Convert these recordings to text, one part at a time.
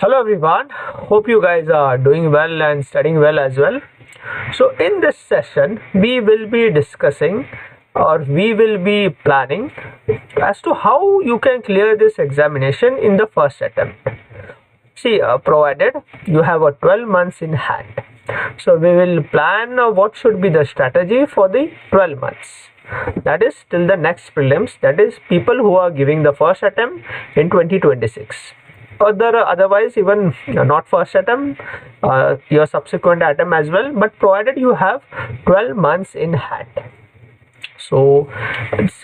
Hello everyone, hope you guys are doing well and studying well as well. So in this session we will be discussing or we will be planning as to how you can clear this examination in the first attempt. See, provided you have a 12 months in hand. So we will plan what should be the strategy for the 12 months. That is till the next prelims, that is people who are giving the first attempt in 2026. Otherwise, even not first attempt, your subsequent attempt as well, but provided you have 12 months in hand. So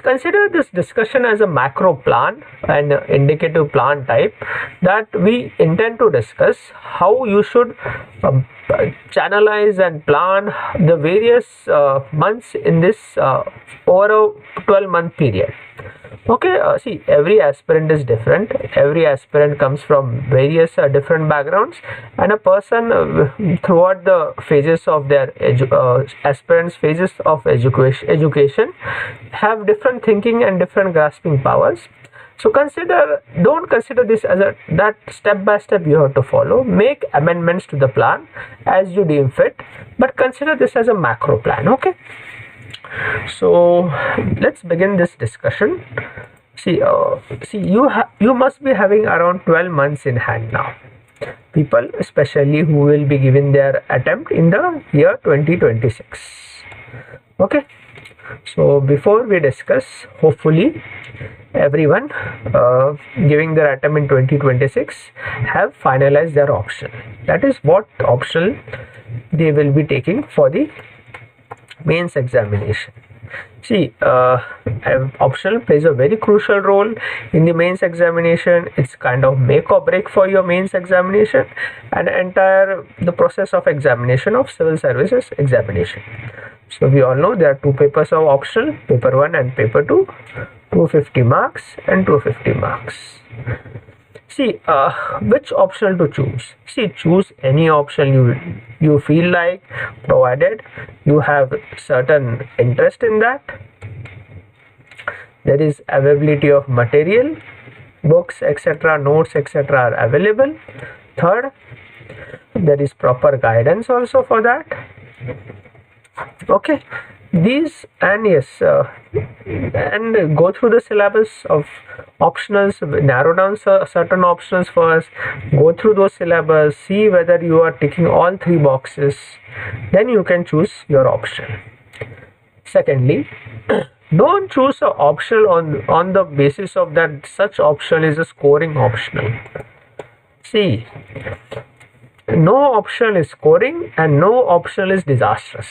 consider this discussion as a macro plan and indicative plan type, that we intend to discuss how you should channelize and plan the various months in this over a 12-month period. Okay, see, every aspirant is different. Every aspirant comes from various different backgrounds, and a person throughout the phases of their aspirants phases of education have different thinking and different grasping powers. So don't consider this as that step by step you have to follow. Make amendments to the plan as you deem fit, but consider this as a macro plan. Okay. So let's begin this discussion. See, you must be having around 12 months in hand now. People, especially who will be giving their attempt in the year 2026. Okay. So before we discuss, hopefully everyone giving their attempt in 2026 have finalized their option. That is what option they will be taking for the mains examination. See, optional plays a very crucial role in the mains examination. It's kind of make or break for your mains examination and the process of examination of civil services examination. So we all know there are two papers of optional, paper 1 and paper 2, 250 marks and 250 marks. See, which optional to choose? See, choose any option you feel like, provided you have certain interest in that. There is availability of material, books, etc., notes, etc. are available. Third, there is proper guidance also for that. Okay, these and yes, and go through the syllabus of optionals, narrow down certain options first, go through those syllabus, see whether you are ticking all three boxes, then you can choose your option. Secondly, don't choose an optional on the basis of that such option is a scoring optional. See, no optional is scoring and no optional is disastrous.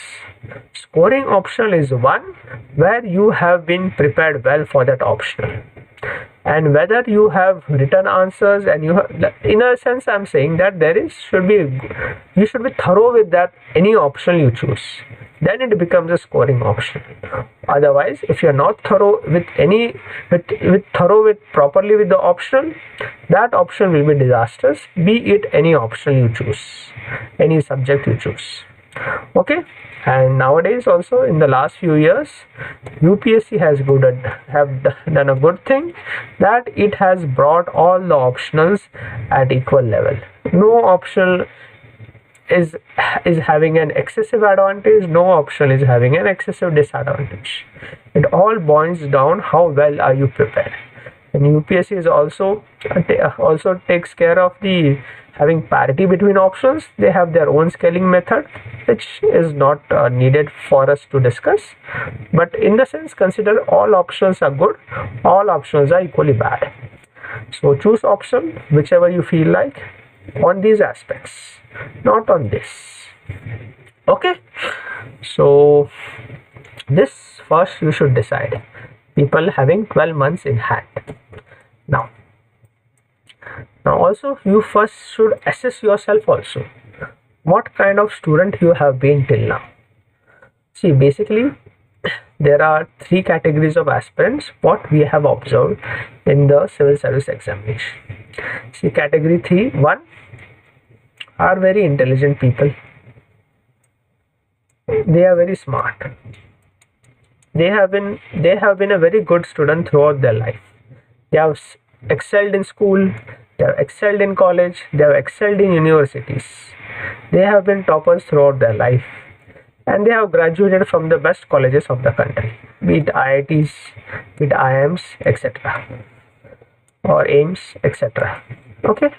Scoring optional is one where you have been prepared well for that optional, and whether you have written answers and you have, in a sense I'm saying that you should be thorough with that any option you choose, then it becomes a scoring option. Otherwise, if you're not thorough with properly with the optional, that option will be disastrous, be it any option you choose, any subject you choose. Okay. And nowadays also, in the last few years, UPSC have done a good thing, that it has brought all the optionals at equal level. No optional is having an excessive advantage, no option is having an excessive disadvantage. It all boils down how well are you prepared. And UPSC is also takes care of the having parity between options. They have their own scaling method, which is not needed for us to discuss. But in the sense, consider all options are good, all options are equally bad. So choose option whichever you feel like on these aspects, not on this. Okay. So this first you should decide. People having 12 months in hand. Now also you first should assess yourself also. What kind of student you have been till now. See, basically there are three categories of aspirants what we have observed in the civil service examination. See, category 1 are very intelligent people. They are very smart. They have been a very good student throughout their life. They have excelled in school, They have excelled in college, they have excelled in universities. They have been toppers throughout their life, and they have graduated from the best colleges of the country, be it IITs, be it IIMs, etc. or AIMS, etc. Okay,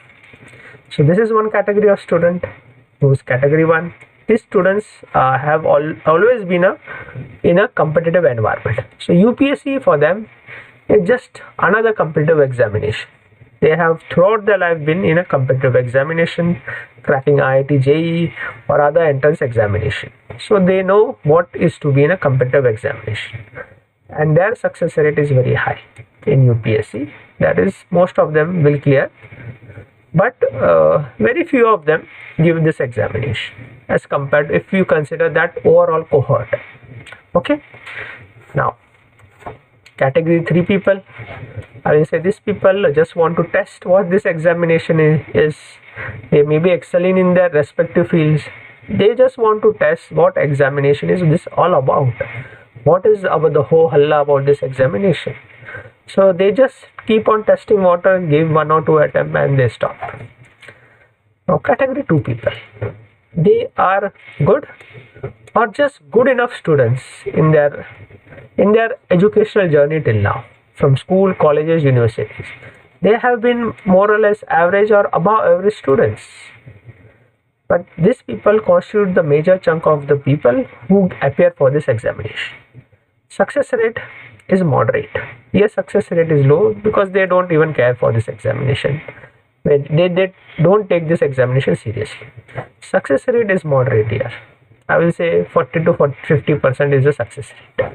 so this is one category of student, who's category 1. These students have always been in a competitive environment. So UPSC for them is just another competitive examination. They have throughout their life been in a competitive examination, cracking IIT, JEE or other entrance examination. So they know what is to be in a competitive examination, and their success rate is very high in UPSC. That is, most of them will clear, but very few of them give this examination as compared, if you consider that overall cohort. Okay, now category 3 people, I will say these people just want to test what this examination is. They may be excelling in their respective fields. They just want to test what examination is this all about. What is about the whole halla about this examination? So they just keep on testing water, give 1 or 2 attempts and they stop. Now category 2 people, they are good or just good enough students in their educational journey till now, from school, colleges, universities. They have been more or less average or above average students. But these people constitute the major chunk of the people who appear for this examination. Success rate is moderate. Yes, success rate is low because they don't even care for this examination. They don't take this examination seriously. Success rate is moderate here. I will say 40 to 50% is the success rate.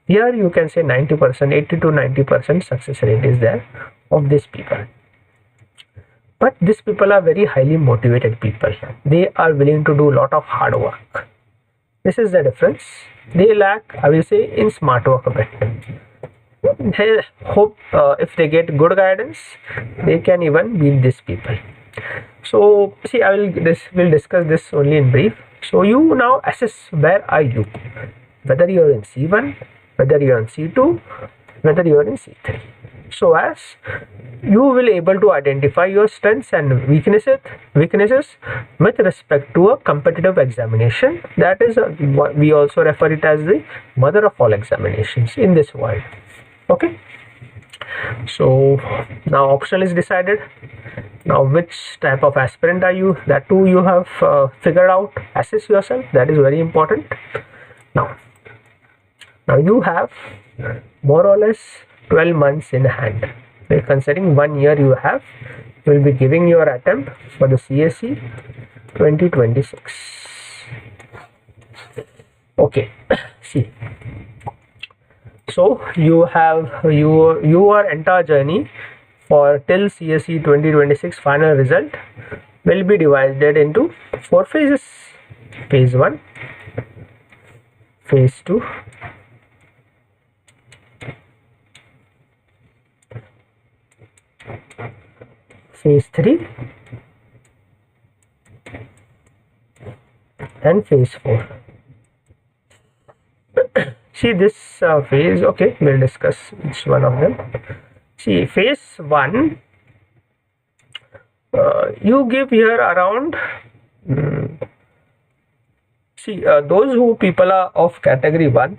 Here you can say 90%, 80 to 90% success rate is there of these people. But these people are very highly motivated people. They are willing to do a lot of hard work. This is the difference. They lack, I will say, in smart work a bit. They hope if they get good guidance, they can even beat these people. So see, we'll discuss this only in brief. So you now assess where are you, whether you are in C1, whether you are in C2, whether you are in C3. So as you will able to identify your strengths and weaknesses with respect to a competitive examination. That is we also refer it as the mother of all examinations in this world. Okay, so now optional is decided. Now which type of aspirant are you, that too you have figured out. Assess yourself, that is very important. Now you have more or less 12 months in hand. Considering 1 year you will be giving your attempt for the CSE 2026. Okay, see, so you have your entire journey for till CSE 2026 final result will be divided into 4 phases. Phase 1, phase 2, phase 3 and phase 4. See this phase, okay, we'll discuss each one of them. See, phase 1, you give here around those who people are of category 1,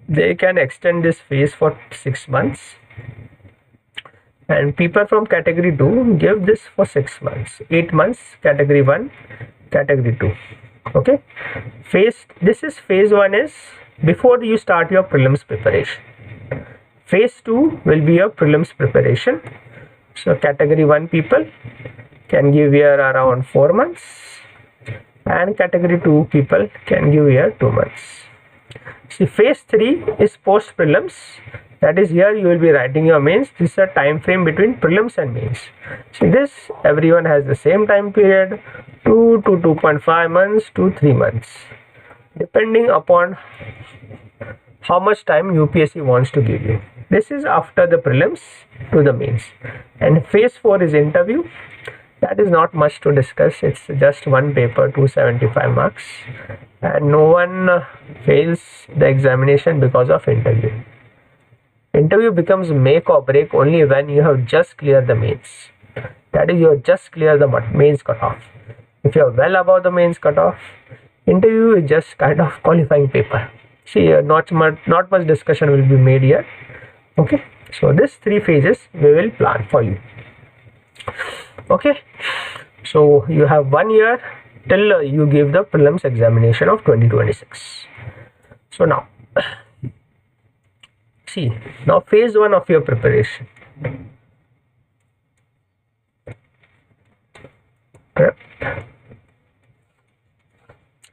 they can extend this phase for 6 months, and people from category 2 give this for 6 months, 8 months, category 1, category 2. Okay, this is phase 1 is before you start your prelims preparation. Phase 2 will be your prelims preparation. So category 1 people can give here around 4 months, and category 2 people can give here 2 months. See, phase 3 is post prelims. That is, here you will be writing your mains. This is a time frame between prelims and mains. See, this everyone has the same time period, 2 to 2.5 months to 3 months, depending upon how much time UPSC wants to give you. This is after the prelims to the mains. And phase 4 is interview. That is not much to discuss. It's just one paper, 275 marks, and no one fails the examination because of interview. Interview becomes make or break only when you have just cleared the mains. that is, you just clear the mains cutoff. If you are well above the mains cutoff, interview is just kind of qualifying paper. See, not much discussion will be made here. Okay, so this 3 phases we will plan for you. Okay, so you have 1 year till you give the prelims examination of 2026. So now, see, now phase 1 of your preparation.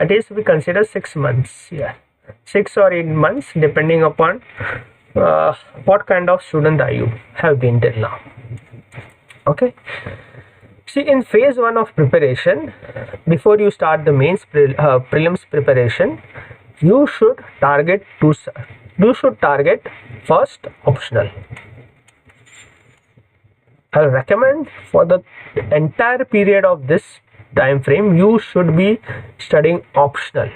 At least we consider 6 months here, 6 or 8 months depending upon what kind of student are you have been till now. Okay, see, in phase 1 of preparation, before you start the mains prelims preparation, you should target first optional. I recommend for the entire period of this time frame you should be studying optional.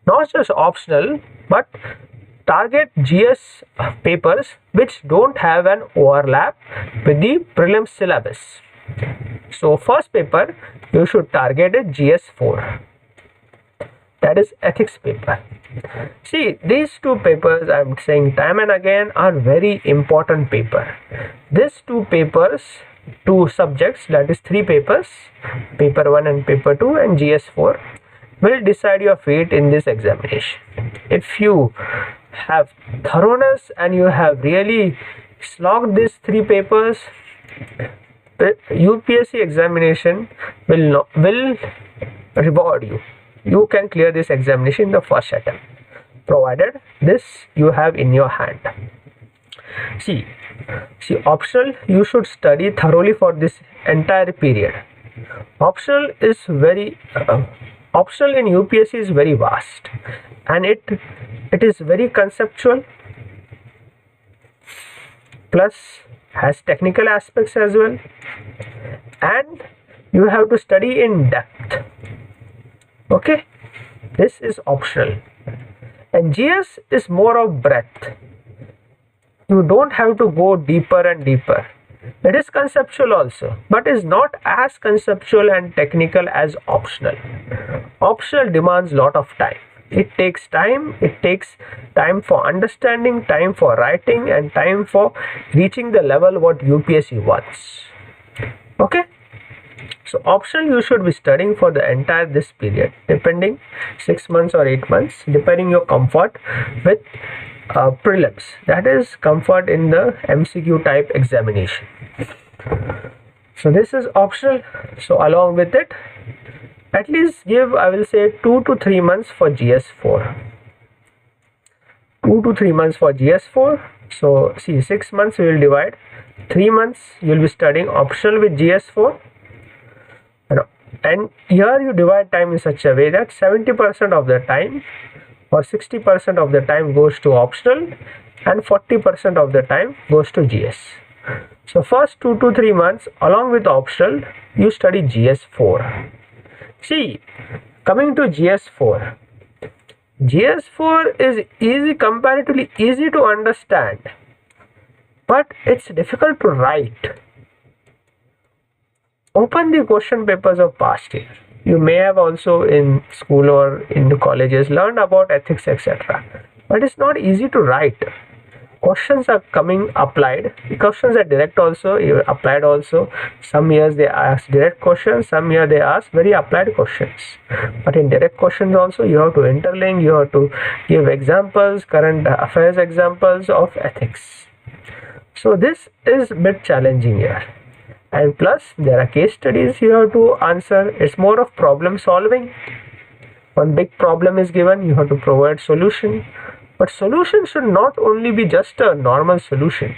Not just optional, but target GS papers which don't have an overlap with the prelims syllabus. So first paper you should target a GS4, that is ethics paper. See, these 2 papers, I am saying time and again, are very important paper. These 2 papers, 2 subjects, that is 3 papers, paper 1 and paper 2 and GS4, will decide your fate in this examination. If you have thoroughness and you have really slogged these 3 papers, the UPSC examination will reward you. You can clear this examination in the first attempt, provided this you have in your hand. See, optional, you should study thoroughly for this entire period. Optional is optional in UPSC is very vast, and it is very conceptual, plus has technical aspects as well, and you have to study in depth. Okay, this is optional, and GS is more of breadth. You don't have to go deeper and deeper. It is conceptual also, but is not as conceptual and technical as optional. Optional demands lot of time. It takes time. It takes time for understanding, time for writing, and time for reaching the level what UPSC wants. Okay. So optional you should be studying for the entire this period, depending 6 months or 8 months, depending your comfort with prelims, that is comfort in the MCQ type examination. So this is optional. So along with it, at least give, I will say, 2 to 3 months for GS4. 2 to 3 months for GS4. So see, 6 months we will divide. 3 months you will be studying optional with GS4. And here you divide time in such a way that 70% of the time or 60% of the time goes to optional and 40% of the time goes to GS. So first 2 to 3 months along with optional you study GS4. See, coming to GS4. GS4 is easy, comparatively easy to understand, but it's difficult to write. Open the question papers of past year. You may have also in school or in the colleges learned about ethics, etc. But it's not easy to write. Questions are coming applied. Questions are direct also, applied also. Some years they ask direct questions, some years they ask very applied questions. But in direct questions also you have to interlink, you have to give examples, current affairs examples of ethics. So this is a bit challenging here. And plus there are case studies you have to answer. It's more of problem solving. One big problem is given, you have to provide solution. But solution should not only be just a normal solution.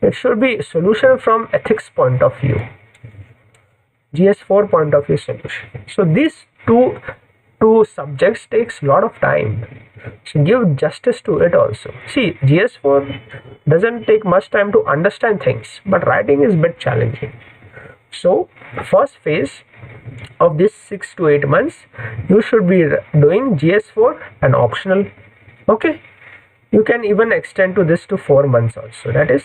It should be solution from ethics point of view, GS4 point of view solution. So these two subjects takes a lot of time. So give justice to it also. See, GS4 doesn't take much time to understand things, but writing is a bit challenging. So first phase of this 6 to 8 months, you should be doing GS4 and optional. Okay, you can even extend to this to 4 months also. That is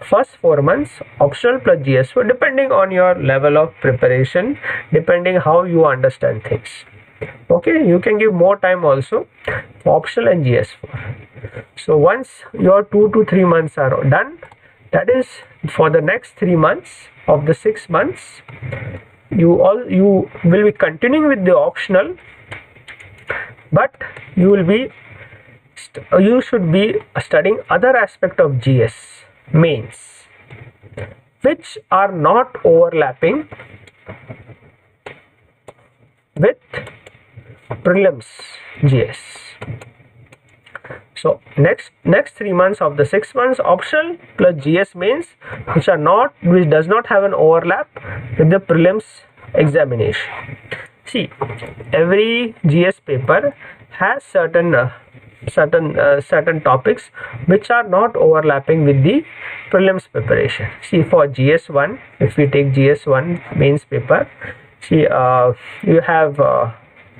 first 4 months optional plus GS4, depending on your level of preparation, depending how you understand things. Okay, you can give more time also, optional and GS4. So once your 2 to 3 months are done, that is for the next 3 months of the 6 months, you will be continuing with the optional, but you should be studying other aspect of GS mains, which are not overlapping with prelims GS. So next 3 months of the 6 months optional plus GS mains, which does not have an overlap with the prelims examination. See, every GS paper has certain topics which are not overlapping with the prelims preparation. See, for GS1, if we take GS1 mains paper, see, you have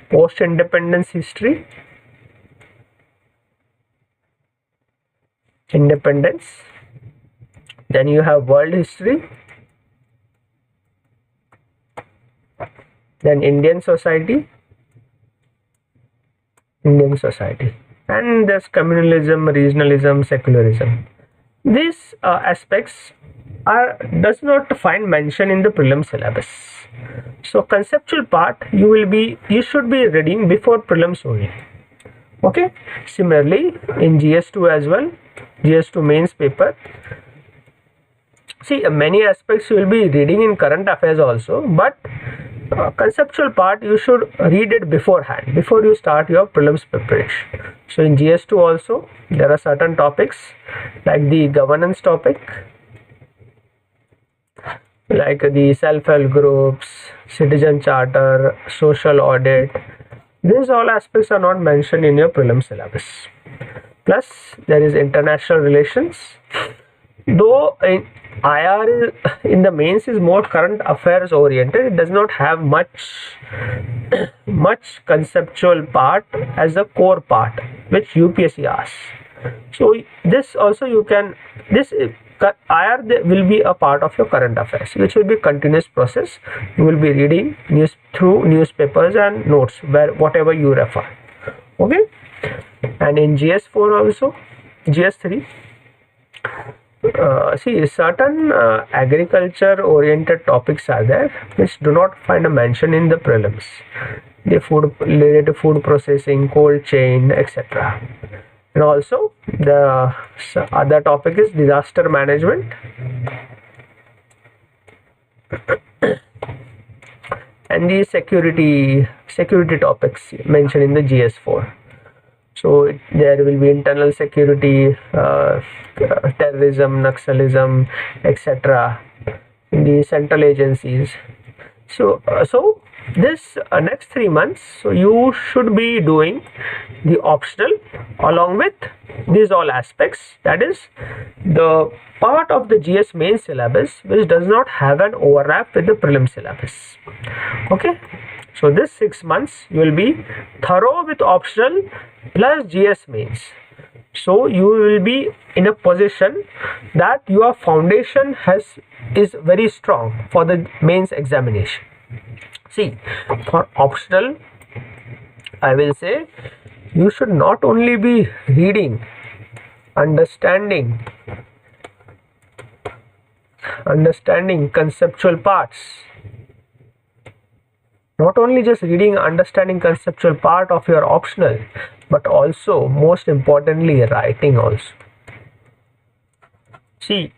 post-independence history, independence, then you have world history, then Indian society, and there's communalism, regionalism, secularism. These aspects does not find mention in the prelim syllabus. So conceptual part you should be reading before prelims only. Okay, similarly in GS2 as well, GS2 mains paper, see, many aspects you will be reading in current affairs also, but conceptual part you should read it beforehand, before you start your prelims preparation. So in GS2 also there are certain topics like the governance topic, like the self-help groups, citizen charter, social audit. These all aspects are not mentioned in your prelim syllabus. Plus there is international relations, though in IR in the mains is more current affairs oriented. It does not have much conceptual part as a core part which UPSC asks. So this also IR will be a part of your current affairs, which will be continuous process. You will be reading through newspapers and notes, whatever you refer. Okay, and in GS4 also, GS3, see, certain agriculture oriented topics are there which do not find a mention in the prelims. The related to food processing, cold chain, etc. And also the other topic is disaster management and the security topics mentioned in the GS4. So there will be internal security, terrorism, Naxalism, etc. in the central agencies. So this next 3 months, so you should be doing the optional along with these all aspects. That is the part of the GS main syllabus which does not have an overlap with the prelim syllabus. Okay. So this 6 months you will be thorough with optional plus GS mains. So you will be in a position that your foundation is very strong for the mains examination. See, for optional, I will say you should not only be reading, understanding conceptual parts. Not only just reading, understanding conceptual part of your optional, but also most importantly writing also. See,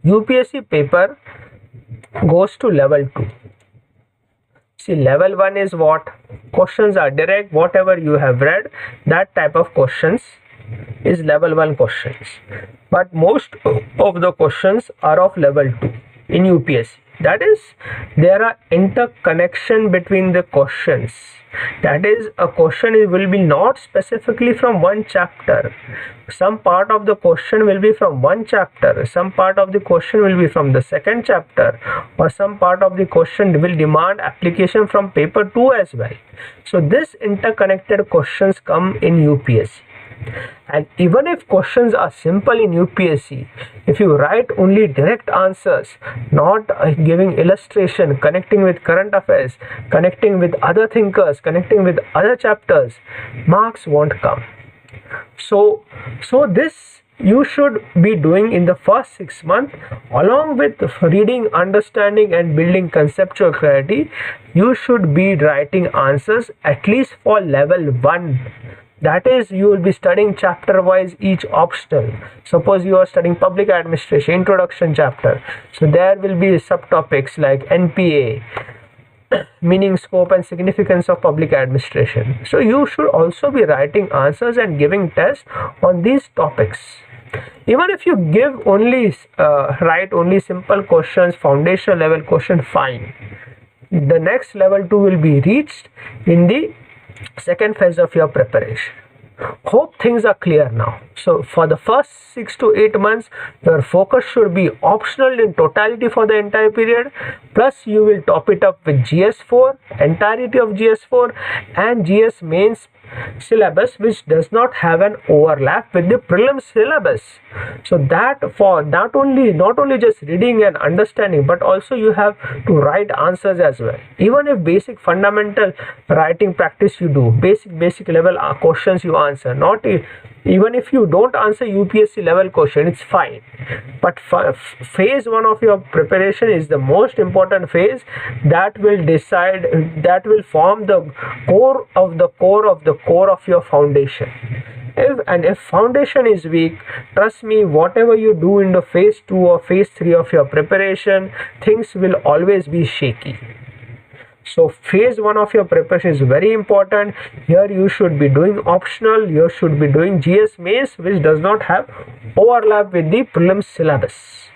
UPSC paper goes to level 2. See, level 1 is what? Questions are direct, whatever you have read, that type of questions is level 1 questions. But most of the questions are of level 2 in UPSC. That is, there are interconnection between the questions. That is, a question will be not specifically from one chapter. Some part of the question will be from one chapter, some part of the question will be from the second chapter, or some part of the question will demand application from paper 2 as well. So this interconnected questions come in UPSC. And even if questions are simple in UPSC, if you write only direct answers, not giving illustration, connecting with current affairs, connecting with other thinkers, connecting with other chapters, marks won't come. So this you should be doing in the first 6 months. Along with reading, understanding and building conceptual clarity, you should be writing answers at least for level 1. That is, you will be studying chapter wise each optional. Suppose you are studying public administration introduction chapter, so there will be subtopics like NPA, meaning, scope and significance of public administration. So you should also be writing answers and giving tests on these topics. Even if you give only write only simple questions, foundation level question, fine. The next level 2 will be reached in the second phase of your preparation. Hope things are clear now. So for the first 6 to 8 months, your focus should be optional in totality for the entire period, plus you will top it up with GS4, entirety of GS4 and GS mains syllabus, which does not have an overlap with the prelims syllabus. So that for not only just reading and understanding, but also you have to write answers as well. Even if basic fundamental writing practice you do, basic level questions you answer, not even if you don't answer UPSC level question, it's fine. But phase 1 of your preparation is the most important phase. That will decide, that will form the core of the core of the core of your foundation. If foundation is weak, trust me, whatever you do in the phase 2 or phase 3 of your preparation, things will always be shaky. So phase 1 of your preparation is very important. Here you should be doing optional, you should be doing GS mains, which does not have overlap with the prelims syllabus.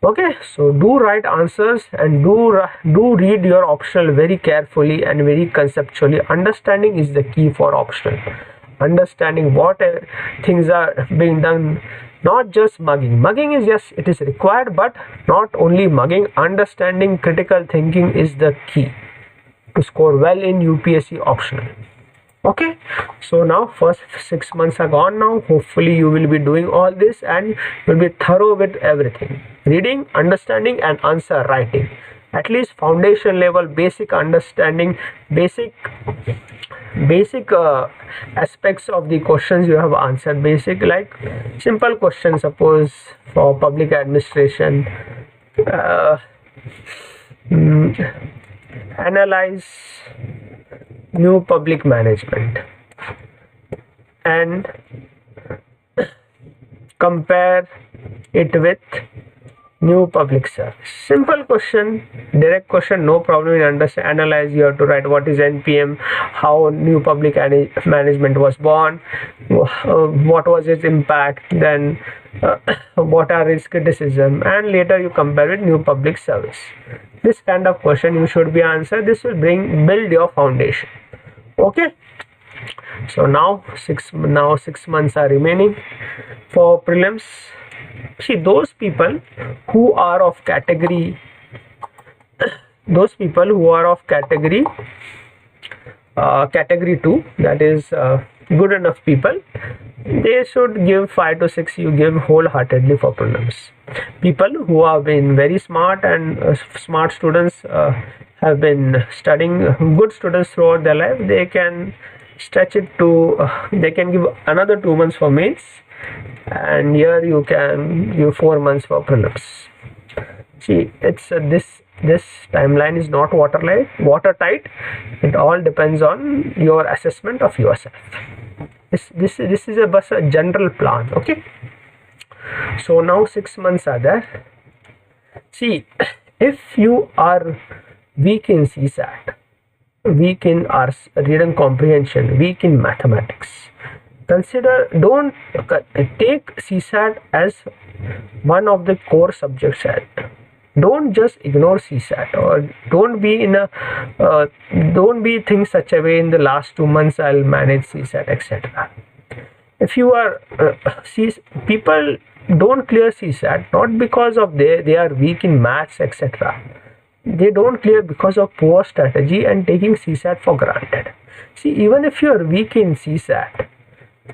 Okay, so do write answers and do read your optional very carefully and very conceptually. Understanding is the key for optional. Understanding what things are being done, not just mugging. Mugging is, yes, it is required, but not only mugging. Understanding, critical thinking is the key to score well in UPSC optional. Okay, so now first 6 months are gone now. Hopefully you will be doing all this and will be thorough with everything: reading, understanding and answer writing. At least foundation level basic understanding, basic aspects of the questions you have answered. Basic, like simple questions, suppose for public administration, analyze new public management and compare it with new public service. Simple question, direct question, no problem in analyze. You have to write what is NPM, how new public management was born, what was its impact, then what are its criticism, and later you compare with new public service. This kind of question you should be answered. This will build your foundation. Okay, so now 6 months are remaining for prelims. See, those people who are of category, category 2, that is good enough people, they should give 5 to 6. You give wholeheartedly for prelims. People who have been very smart and smart students, have been studying, good students throughout their life, they can stretch it to they can give another 2 months for mains, and here you can give 4 months for prelims. See, it's this timeline is not watertight. It all depends on your assessment of yourself. This is a general plan. Okay, so now 6 months are there. See, if you are weak in CSAT, weak in reading comprehension, weak in mathematics, don't take CSAT as one of the core subjects. Don't just ignore CSAT, or don't be think such a way in the last 2 months I'll manage CSAT, etc. If you are people don't clear CSAT not because of they are weak in maths, etc. They don't clear because of poor strategy and taking CSAT for granted. See, even if you are weak in CSAT,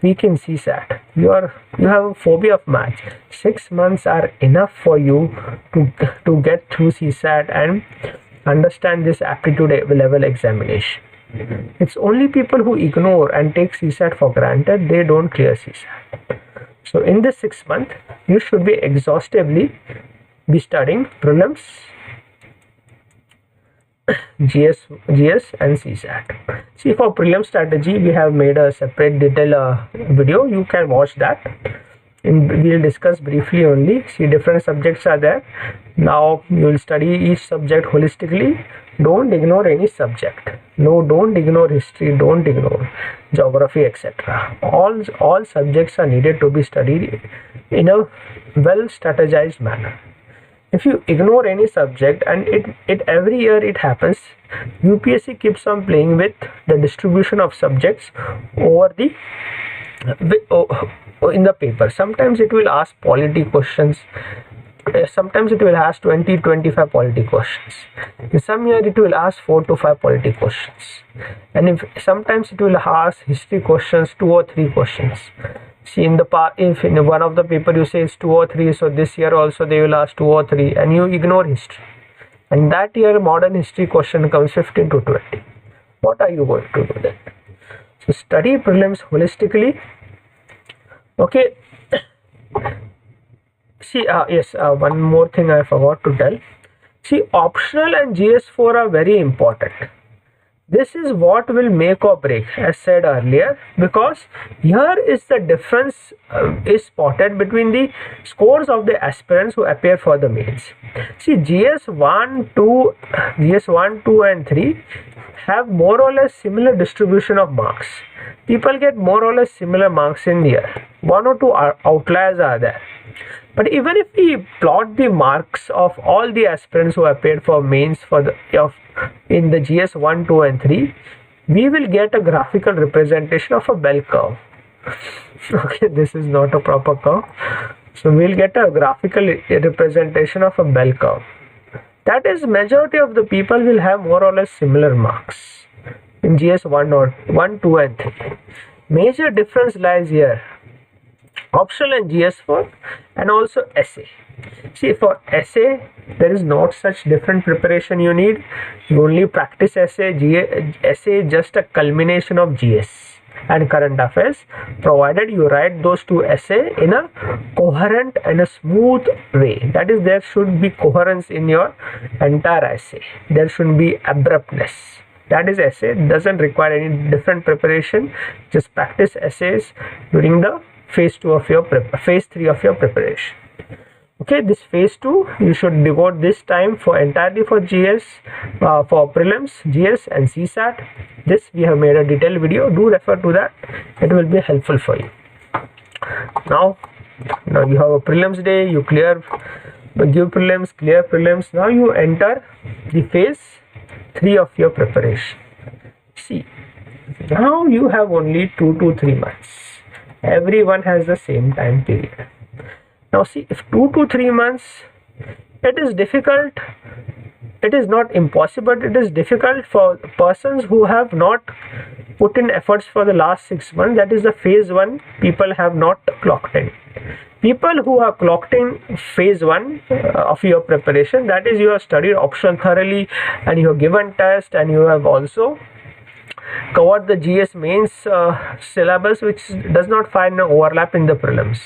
weak in CSAT, you have a phobia of maths, 6 months are enough for you to get through CSAT and understand this aptitude level examination. It's only people who ignore and take CSAT for granted, they don't clear CSAT. So in this 6 months, you should be exhaustively be studying prelims, GS and CSAT. See, for prelim strategy, we have made a separate detailed video. You can watch that. We'll discuss briefly only. See, different subjects are there. Now you will study each subject holistically. Don't ignore any subject. No, don't ignore history. Don't ignore geography, etc. All subjects are needed to be studied in a well strategized manner. If you ignore any subject, and it every year it happens, UPSC keeps on playing with the distribution of subjects over the in the paper. Sometimes it will ask polity questions, sometimes it will ask 20-25 polity questions. In some year it will ask 4 to 5 polity questions, and sometimes it will ask history questions, 2 or 3 questions. See, if in one of the paper you say it's 2 or 3, so this year also they will ask 2 or 3, and you ignore history, and that year modern history question comes 15 to 20. What are you going to do then? So study prelims holistically. Okay. See, yes, one more thing I forgot to tell. See, optional and GS4 are very important. This is what will make or break, as said earlier, because here is the difference is spotted between the scores of the aspirants who appear for the mains. See, GS1, 2 and 3 have more or less similar distribution of marks. People get more or less similar marks in the year. 1 or 2 outliers are there. But even if we plot the marks of all the aspirants who appeared for mains in the GS 1, 2 and 3, we will get a graphical representation of a bell curve. Okay, this is not a proper curve. So we'll get a graphical representation of a bell curve. That is, majority of the people will have more or less similar marks in GS 1, 2 and 3. Major difference lies here. Optional and GS4 and also essay. See, for essay there is not such different preparation you need. You only practice essay. Essay is just a culmination of GS and current affairs, provided you write those two essay in a coherent and a smooth way. That is, there should be coherence in your entire essay. There shouldn't be abruptness. That is, essay doesn't require any different preparation. Just practice essays during the phase 3 of your preparation. Okay, this phase 2 you should devote this time for entirely for GS, for prelims, GS and CSAT. This we have made a detailed video. Do refer to that. It will be helpful for you. Now you have a prelims day. You give prelims, clear prelims. Now you enter the phase 3 of your preparation. See, now you have only 2 to 3 months. Everyone has the same time period. Now see, if 2 to 3 months, it is difficult. It is not impossible, it is difficult for persons who have not put in efforts for the last 6 months. That is the phase 1 people have not clocked in. People who have clocked in phase 1 of your preparation, that is, you have studied option thoroughly and you have given test and you have also covered the GS mains syllabus, which does not find an overlap in the prelims.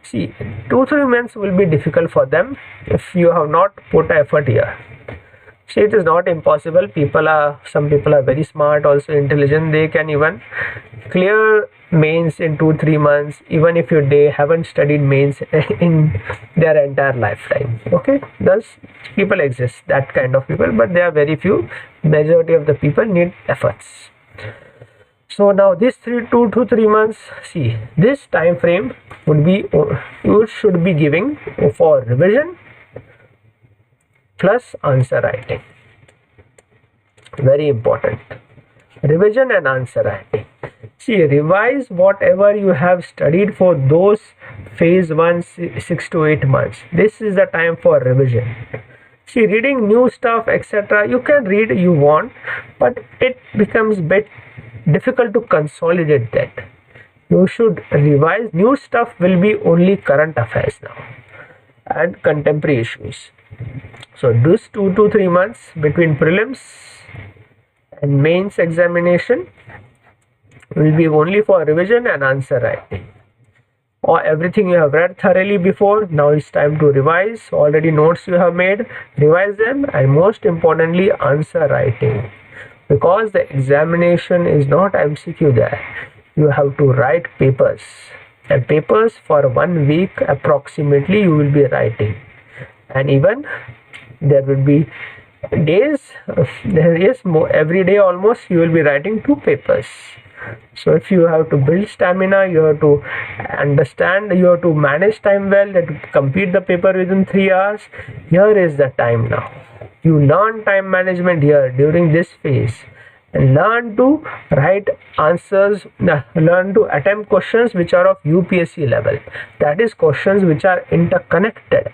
See, 2-3 months will be difficult for them if you have not put effort here. See, it is not impossible. Some people are very smart, also intelligent. They can even clear mains in 2-3 months, even if they haven't studied mains in their entire lifetime. Okay, thus people exist, that kind of people, but they are very few. Majority of the people need efforts. So now this 2 to 3 months, see, this time frame would be, you should be giving for revision plus answer writing. Very important. Revision and answer writing. See, revise whatever you have studied for those phase 1 6 to 8 months. This is the time for revision. See, reading new stuff, etc. You can read you want, but it becomes bit difficult to consolidate that. you should revise. New stuff will be only current affairs now and contemporary issues. So this 2 to 3 months between prelims and mains examination will be only for revision and answer writing. Or everything you have read thoroughly before, now it's time to revise. Already notes you have made, revise them, and most importantly answer writing, because the examination is not MCQ there. You have to write papers, and papers for 1 week approximately you will be writing, and even there will be days, every day almost you will be writing 2 papers. So if you have to build stamina, you have to understand, you have to manage time well, that to complete the paper within 3 hours. Here is the time now. You learn time management here during this phase, and learn to write answers, learn to attempt questions which are of UPSC level. That is, questions which are interconnected.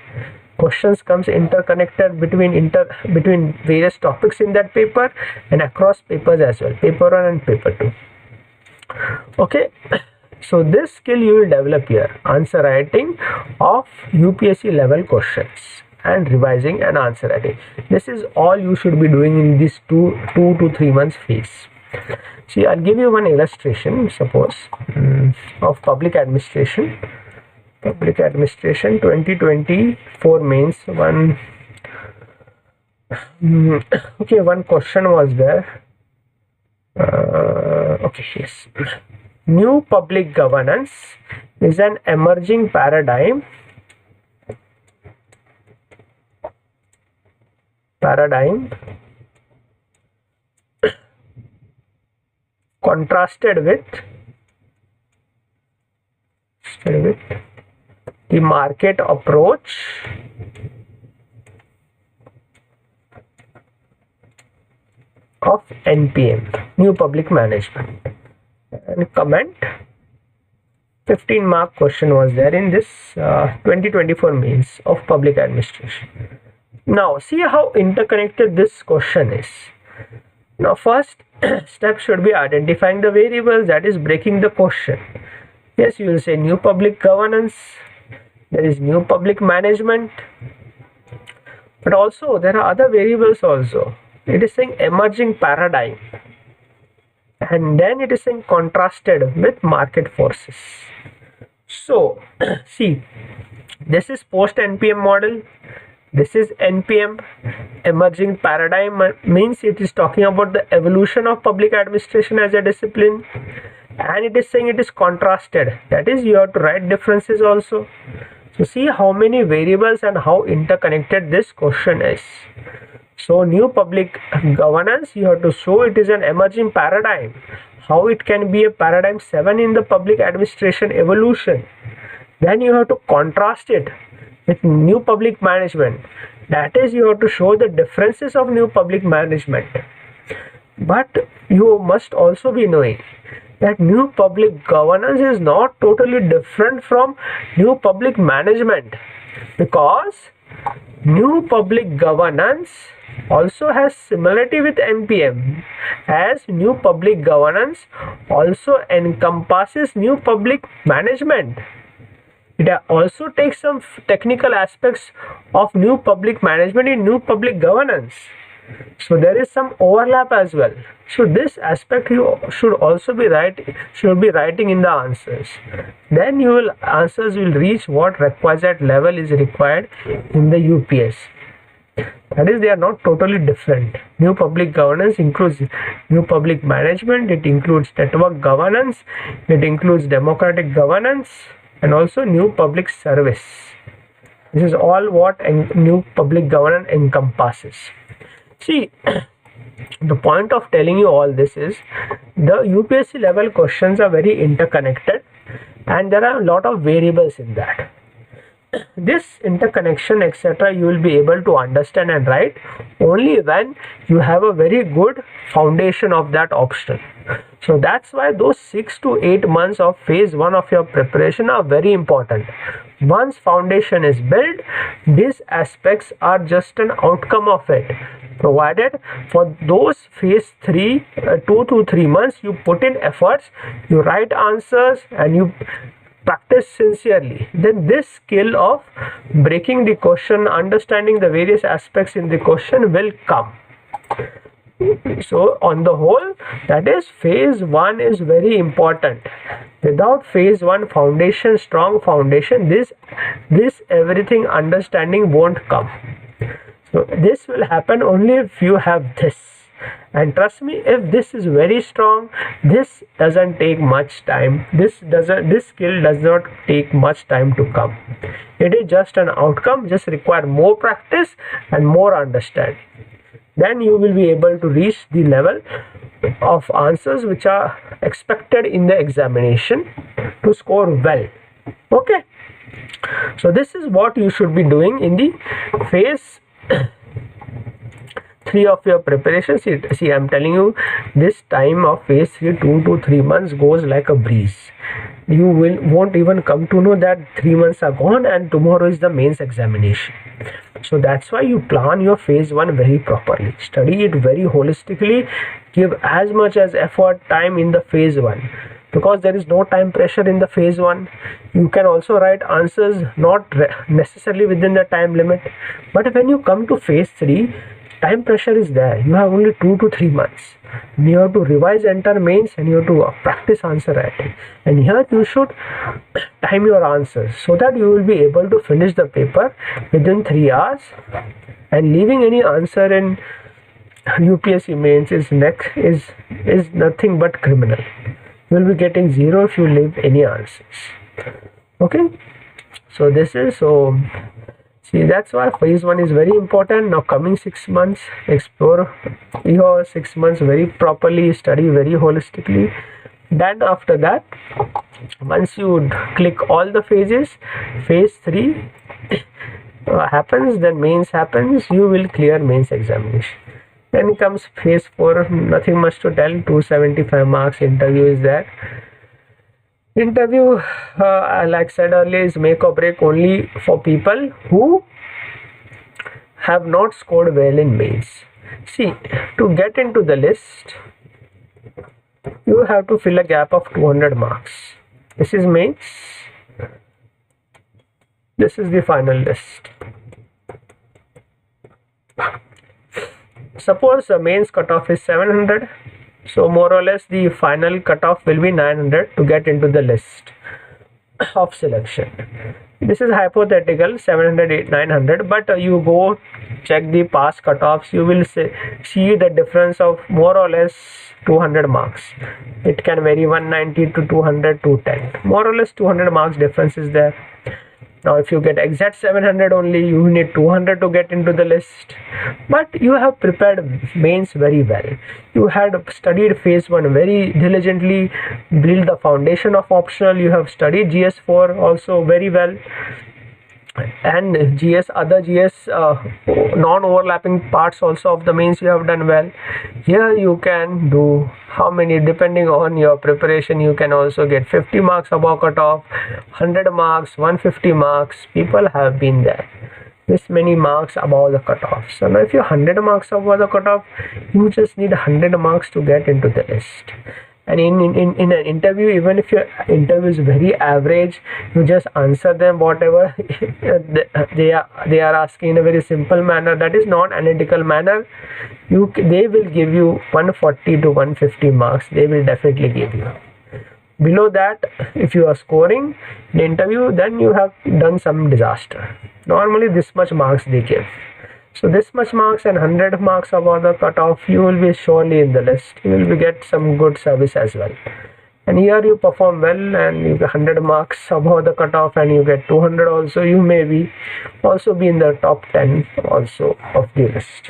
Questions comes interconnected between various topics in that paper and across papers as well, paper 1 and paper 2. Okay, so this skill you will develop here, answer writing of UPSC level questions and revising and answer writing. This is all you should be doing in this 2 to 3 months phase. See, I'll give you one illustration, suppose, of public administration. Public administration 2024 mains. One question was there. Okay, yes. New public governance is an emerging paradigm contrasted with the market approach of NPM, New Public Management. And comment, 15-mark question was there in this 2024 mains of public administration. Now see how interconnected this question is. Now first step should be identifying the variables, that is breaking the question. Yes, you will say new public governance, there is new public management, but also there are other variables also. It is saying emerging paradigm, and then it is saying contrasted with market forces. So see, this is post NPM model, this is NPM. Emerging paradigm means it is talking about the evolution of public administration as a discipline, and it is saying it is contrasted, that is, you have to write differences also. So see how many variables and how interconnected this question is. So new public governance, you have to show it is an emerging paradigm, how it can be a paradigm 7 in the public administration evolution. Then you have to contrast it with new public management, that is, you have to show the differences of new public management. But you must also be knowing that new public governance is not totally different from new public management, because new public governance also has similarity with NPM, as new public governance also encompasses new public management. It also takes some technical aspects of new public management in new public governance. So there is some overlap as well. So this aspect you should also be writing in the answers. Then answers will reach what requisite level is required in the UPS. That is, they are not totally different. New public governance includes new public management, it includes network governance, it includes democratic governance, and also new public service. This is all what new public governance encompasses. See, the point of telling you all this is the UPSC level questions are very interconnected, and there are a lot of variables in that. This interconnection etc. you will be able to understand and write only when you have a very good foundation of that option. So that's why those 6 to 8 months of phase 1 of your preparation are very important. Once foundation is built, these aspects are just an outcome of it. provided for those phase 3 2 to 3 months you put in efforts, you write answers and you practice sincerely, then this skill of breaking the question, understanding the various aspects in the question will come. So on the whole, that is, phase 1 is very important. Without phase 1 foundation, strong foundation, this everything understanding won't come. So this will happen only if you have this. And trust me, if this is very strong, this doesn't take much time. This skill does not take much time to come. It is just an outcome, just require more practice and more understanding. Then you will be able to reach the level of answers which are expected in the examination to score well. Okay, so this is what you should be doing in the phase 3 of your preparation. See, I'm telling you, this time of phase 3, 2 to 3 months goes like a breeze. You won't even come to know that 3 months are gone and tomorrow is the mains examination. So that's why you plan your phase 1 very properly. Study it very holistically. Give as much as effort, time in the phase 1. Because there is no time pressure in the phase 1. You can also write answers not necessarily within the time limit. But when you come to phase 3, time pressure is there. You have only 2 to 3 months. You have to revise entire mains and you have to practice answer writing. And here you should time your answers so that you will be able to finish the paper within 3 hours. And leaving any answer in UPSC mains is nothing but criminal. You will be getting 0 if you leave any answers. Okay, so see, that's why phase 1 is very important. Now coming 6 months, explore your 6 months very properly, study very holistically. Then after that, once you click all the phases, phase 3 happens, then mains happens, you will clear mains examination. Then comes phase 4, nothing much to tell, 275 marks, interview is there. Interview, like said earlier, is make or break only for people who have not scored well in mains. See, to get into the list, you have to fill a gap of 200 marks. This is mains. This is the final list. Suppose the mains cutoff is 700. So more or less the final cutoff will be 900 to get into the list of selection. This is hypothetical, 700, 900, but you go check the past cutoffs, you will see the difference of more or less 200 marks. It can vary 190 to 200, 210. More or less 200 marks difference is there. Now if you get exact 700 only, you need 200 to get into the list. But you have prepared mains very well. You had studied phase 1 very diligently, build the foundation of optional. You have studied GS4 also very well. And other GS non-overlapping parts also of the mains you have done well. Here you can do how many, depending on your preparation, you can also get 50 marks above cutoff, 100 marks, 150 marks. People have been there. This many marks above the cutoff. So now if you're 100 marks above the cutoff, you just need 100 marks to get into the list. And in an interview, even if your interview is very average, you just answer them whatever they are asking in a very simple manner, that is non-analytical manner. They will give you 140 to 150 marks. They will definitely give you. Below that, if you are scoring the interview, then you have done some disaster. Normally this much marks they give. So this much marks and 100 marks above the cutoff, you will be surely in the list. You will get some good service as well. And here you perform well and you get 100 marks above the cutoff and you get 200 also. You may also be in the top 10 also of the list.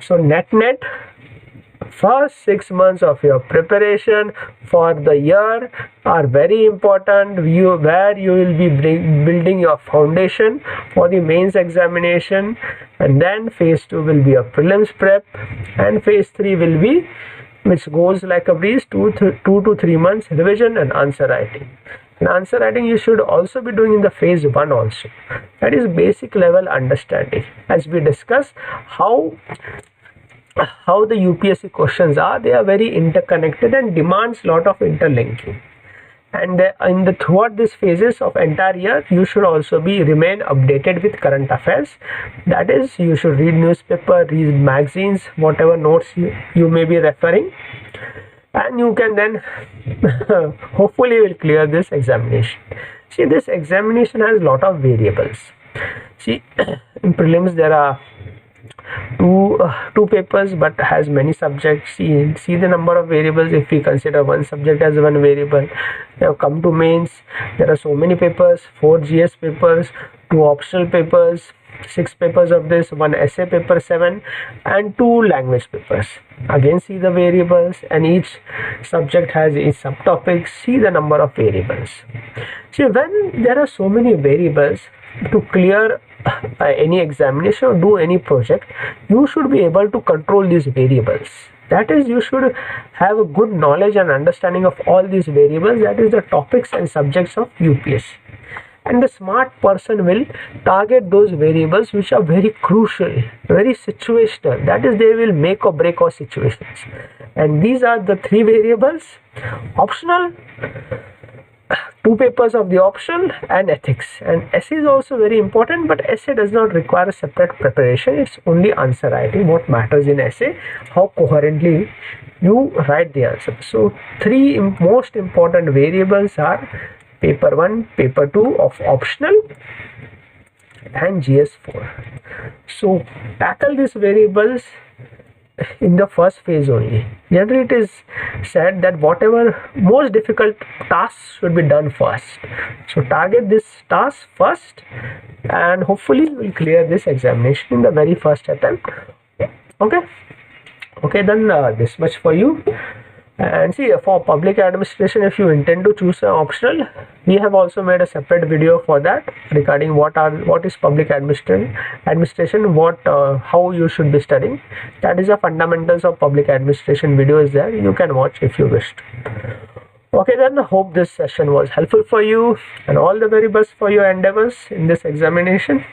So net, first 6 months of your preparation for the year are very important, where you will be building your foundation for the mains examination. And then phase 2 will be a prelims prep, and phase 3 will be, which goes like a breeze, 2 to 3 months revision and answer writing. And answer writing you should also be doing in the phase 1 also. That is basic level understanding. As we discuss how how the UPSC questions are, they are very interconnected and demands lot of interlinking. And throughout these phases of entire year, you should also remain updated with current affairs. That is, you should read newspaper, read magazines, whatever notes you may be referring, and you can then hopefully will clear this examination. See, this examination has lot of variables. See, in prelims there are two papers but has many subjects. See the number of variables. If we consider one subject as one variable, now come to mains, there are so many papers, 4 GS papers, 2 optional papers, 6 papers of this, 1 essay paper 7, and 2 language papers. Again, see the variables, and each subject has its subtopics. See the number of variables. See, when there are so many variables, to clear any examination or do any project, you should be able to control these variables. That is, you should have a good knowledge and understanding of all these variables. That is the topics and subjects of UPSC. And the smart person will target those variables which are very crucial, very situational. That is, they will make or break our situations. And these are the 3 variables: optional, 2 papers of the optional, and ethics. And essay is also very important, but essay does not require a separate preparation. It's only answer writing. What matters in essay, how coherently you write the answer. So 3 most important variables are paper 1, paper 2 of optional, and GS4. So tackle these variables in the first phase only. Generally, it is said that whatever most difficult tasks should be done first. So target this task first, and hopefully you will clear this examination in the very first attempt. Okay, then this much for you. And see, for public administration, if you intend to choose an optional, we have also made a separate video for that regarding what is public administration, how you should be studying. That is the fundamentals of public administration video is there. You can watch if you wished. Okay, then hope this session was helpful for you, and all the very best for your endeavors in this examination.